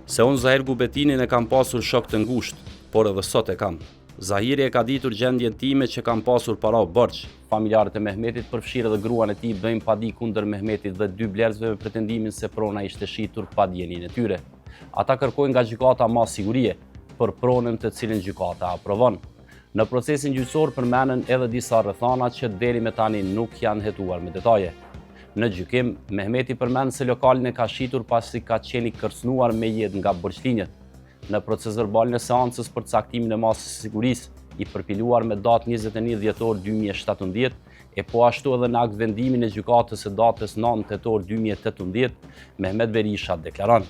Se unë Zahir Gubetinin e kam pasur shok të ngushtë, por edhe sot e kam. Zahiri e ka ditur gjendjen time që kam pasur para borxh. Familjarët e Mehmetit përfshirë dhe gruan e tij bëjnë padi kundër Mehmetit dhe 2 blerësve me pretendimin se prona ishte shitur pa dijenin e tyre. Ata kërkojnë nga gjykata ma sigurie për pronën të cilën gjykata aprovon. Në procesin gjyqësor përmenden edhe disa rrethana që deri me tani nuk janë hetuar me detaje. Në gjykim, Mehmeti përmend se lokalin e ka shitur pasi ka qenë i kërcënuar me jetë nga borxhlinjët. Në proces verbal në seancës për caktimin e masës së sigurisë, i përpiluar me datë 21 dhjetor 2017, e po ashtu edhe në akt vendimin e gjykatës së datës 9 tetor 2018, Mehmet Berisha deklaron: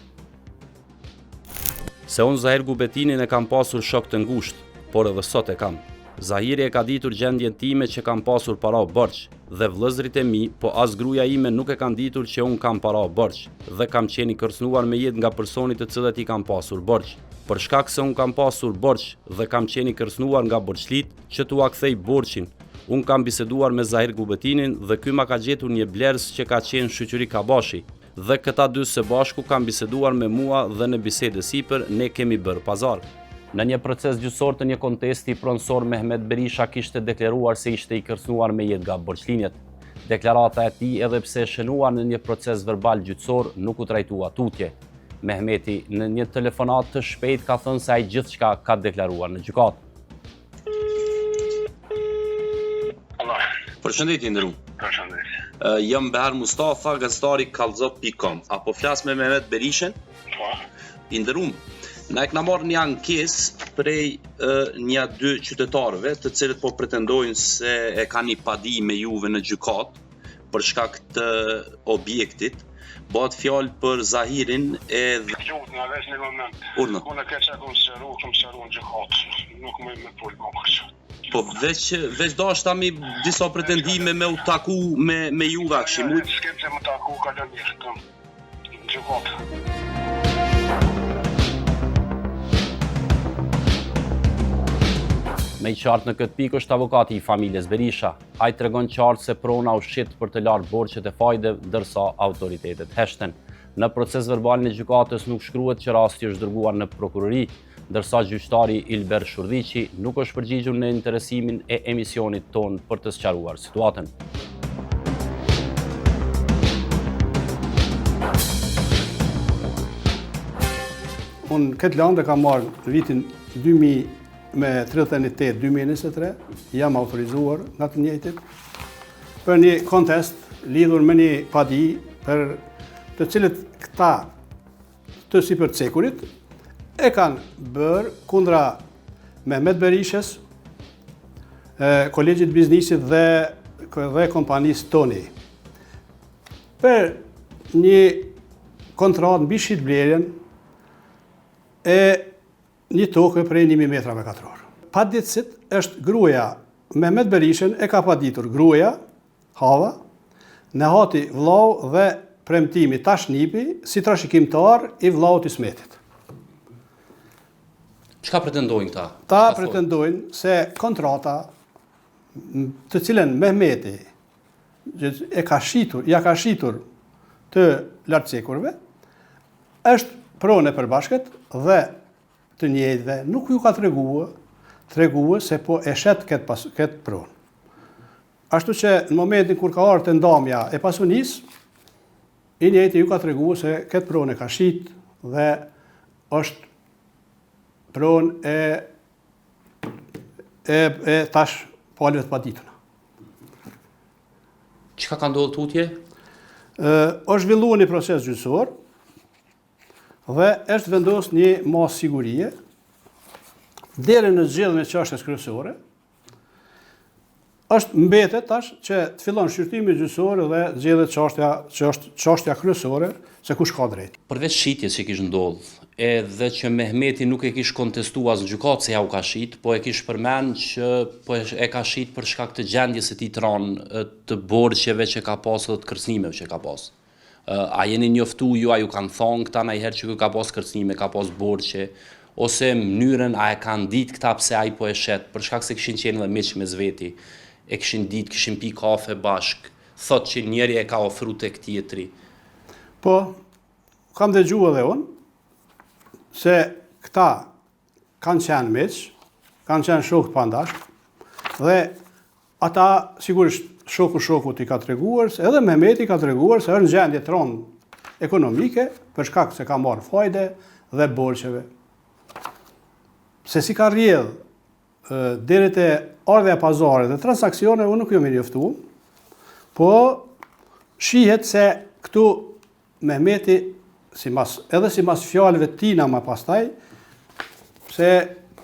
Se unë Zahir Gubetinin e kam pasur shok të ngushtë, por edhe sot e kam. Zahiri e ka ditur gjendjen time që kam pasur para borxh, dhe vëllezërit e mi, po as gruaja ime nuk e kanë ditur që unë kam para borxh, dhe kam qenë i kërcënuar me jetë nga personit të cilët i kam pasur borxh. Për shkak se unë kam pasur borxh dhe kam qenë i kërcënuar nga borxhlit që t'ua kthej borxhin, unë kam biseduar me Zahir Gubetinin dhe ky ma ka gjetur një blerës që ka qenë shoqëri Kabashi, dhe këta dy së bashku kanë biseduar me mua dhe në bisedë sipër ne kemi bërë pazar. Në një proces gjyqësor të një kontesti, pronësor Mehmet Berisha kishte deklaruar se ishte i kërcënuar me jetë nga borxhlinjët. Deklarata e tij, edhe pse shënuar në një proces verbal gjyqësor, nuk u trajtua tutje. Mehmeti në një telefonat të shpejt ka thënë se ai gjithçka ka deklaruar në gjykatë. Përshëndetje nderuar. Përshëndetje. Jam Behar Mustafa, gazetari kallxo.com. Apo flas me Mehmet Berishën? Po. I nderuar. Na e kena marrë një ankesë prej një 2 qytetarëve, të cilët po pretendojnë se e kanë një padi me juve në gjykatë për shkak të objektit. Bëhet fjalë për Zahirin e Gjut na vesh në moment. Urna. Unë keq kom shëru në gjykatë. Nuk më pol kokës. Po veç dashta mi disa pretendime me u taku me juve akshi. S'kem se më taku ka lënë mirë këtu. Gjykatë. Me i qartë në këtë pikë është avokati i familjes Berisha. Ai tregon qartë se prona u shit për të larë borxhet e fajdeve, ndërsa autoritetet heshten. Në proces verbal në gjykatës nuk shkruhet që rasti është dërguar në prokurori, ndërsa gjyqtari Ilber Shurdhiqi nuk është përgjigjur në interesimin e emisionit ton për të sqaruar situatën. Unë këtë landë kam marrë në vitin 2038-2023, jam autorizuar nga të njëjtit për një kontest lidhur me një padi për të cilët këta të sipër cekurit e kanë bërë kundra Mehmet Berishës, Kolegjit Biznisit dhe kompanisë Toni. Për një kontratë mbi shitblerjen e një tokë prej 1000 metra me katror. Paditësit është gruaja Mehmet Berishën e ka paditur gruaja Hava, nehati vllau dhe premtimi Tashnipi si trashëgimtar i vllaut Ismetit. Çka pretendojnë këta? Ta pretendojnë se kontrata të cilën Mehmeti ja ka shitur të lartcekurve është pronë e përbashkët dhe të njëjtëve nuk ju ka treguar se po e shet këtë pronë. Ashtu që në momentin kur ka ardhur të ndamja e pasunisë, i njëjti ju ka treguar se këtë pronë ka shit dhe është pronë e tash palëve të padituna. Çka ka ndodhur tutje? Është zhvilluar një proces gjyqësor dhe është vendosur një masë sigurie deri në zgjedhjen e çështjes kryesore. Është mbetet tash që të fillon shqyrtimi gjyqësor dhe zgjedhet çështja kryesore se kush ka drejt. Përveç shitjes që kishte ndodhur, edhe që Mehmeti nuk e kishte kontestuar në gjykatë se ja u ka shit, po e kishte përmend që po e ka shit për shkak të gjendjes së tij të ranë të borxheve që ka pasur dhe të kërcënimeve që ka pasur. A jeni njoftu ju, a ju kanë thonë këta ndonjëherë që ka pas kërcënime, ka pas borxhe, ose mënyrën a e kanë ditë këta pse ai po e shet, për shkak se kishin qenë edhe miq mes veti, e kishin ditë, kishin pi kafe bashk, thotë që njëri e ka ofruar tek tjetri. Po, kam dëgjuar edhe unë se këta kanë qenë miq, kanë qenë shokë pandashk, dhe ata sigurisht shokut i ka treguar, edhe Mehmeti ka treguar se është në gjendje tronë ekonomike për shkak se ka marrë fajde dhe borxheve. Se si ka rrjedh deri te ardha e pazarit dhe transaksione, unë nuk jam i njoftuar, po shihet se këtu Mehmeti edhe sipas fjalëve tina më pastaj, se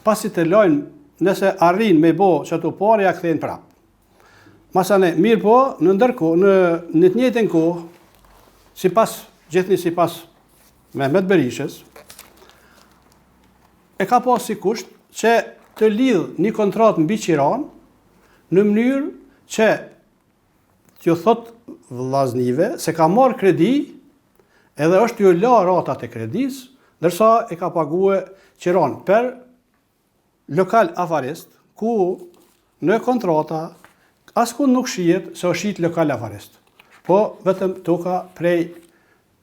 pasi të lojnë, nëse arrin me bo që ato parë, ja kthejnë prapë. Masane, mirë po, në të njëjtën kohë, gjithnjë sipas Mehmet Berishës, e ka pas si kusht që të lidh një kontratë mbi Qiran në mënyrë që t'ju thot vllaznive se ka marrë kredi edhe është t'ju la ratat e kredis, ndërsa e ka pague Qiran për lokal afarist, ku në kontrata askund nuk shihet se është shit lokal afarist, po vetëm toka prej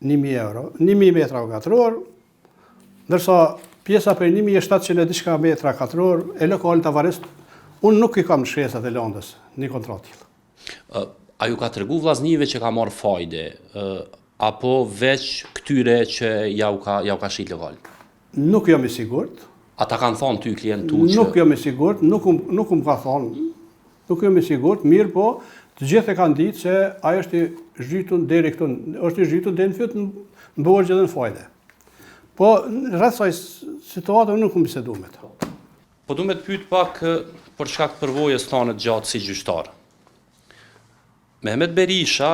1.000 euro, 1.000 metra katror, ndërsa pjesa për 1.700 e diçka metra katror e lokalit afarist, unë nuk i kam shkresat e Londës një kontratë. A ju ka tregu vllaznive që ka marrë fajde, apo veç këtyre që jau ka shit lokal? Nuk jam i sigurt. Ata kanë thonë ty klientu që... Nuk jam i sigurt, nuk më ka thonë. Nuk jam i sigurt, mirë po, të gjithë e kanë ditë se ajo është i zhytur deri këtu, është i zhytur deri në fyt në borxhe dhe në fajde. Po rreth kësaj situate unë nuk kam biseduar me ta. Po du me të pyet pak për shkak të përvojës tonë të gjatë si gjyqtar. Mehmet Berisha,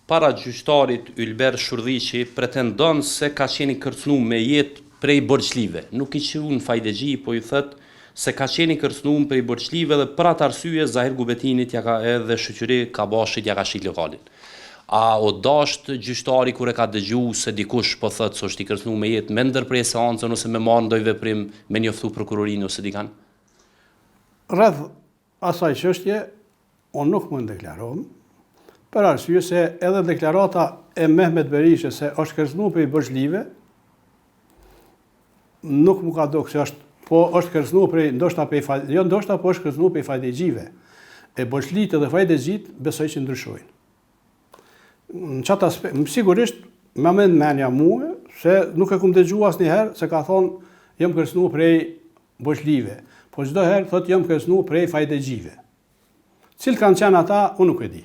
para gjyqtarit Ylber Shurdhiqi, pretendon se ka qenë i kërcënuar me jetë prej borxhlive. Nuk i quhen fajdegji, po i thët se ka qenë i kërcënuar prej borxhlive dhe për atë arsye Zahir Gubetinit edhe shoqëri Kabashit ja ka shit lokalin. A o dasht gjyqtari kur e ka dëgju se dikush po thët se është i kërcënuar me jetë me ndërprej seancën ose me marrë ndonjë veprim me njoftu prokurorinë ose dikan? Rreth asaj çështje unë nuk mund të deklaroj, për arsye se edhe deklarata e Mehmet Berishës se është kërcënuar prej borxhlive nuk më ka dogë se është kërcënuar prej po është kërcënuar prej fajdegjive. E borxhlitë dhe fajdexhit besoj që ndryshojnë. Në qatë aspekt, sigurisht më menja mua se nuk e kum dëgjuar asnjëherë se ka thonë jam kërcënuar prej borxhlive, po çdo herë thotë jam kërcënuar prej fajdexhive. Cilë kanë qenë ata, unë nuk e di.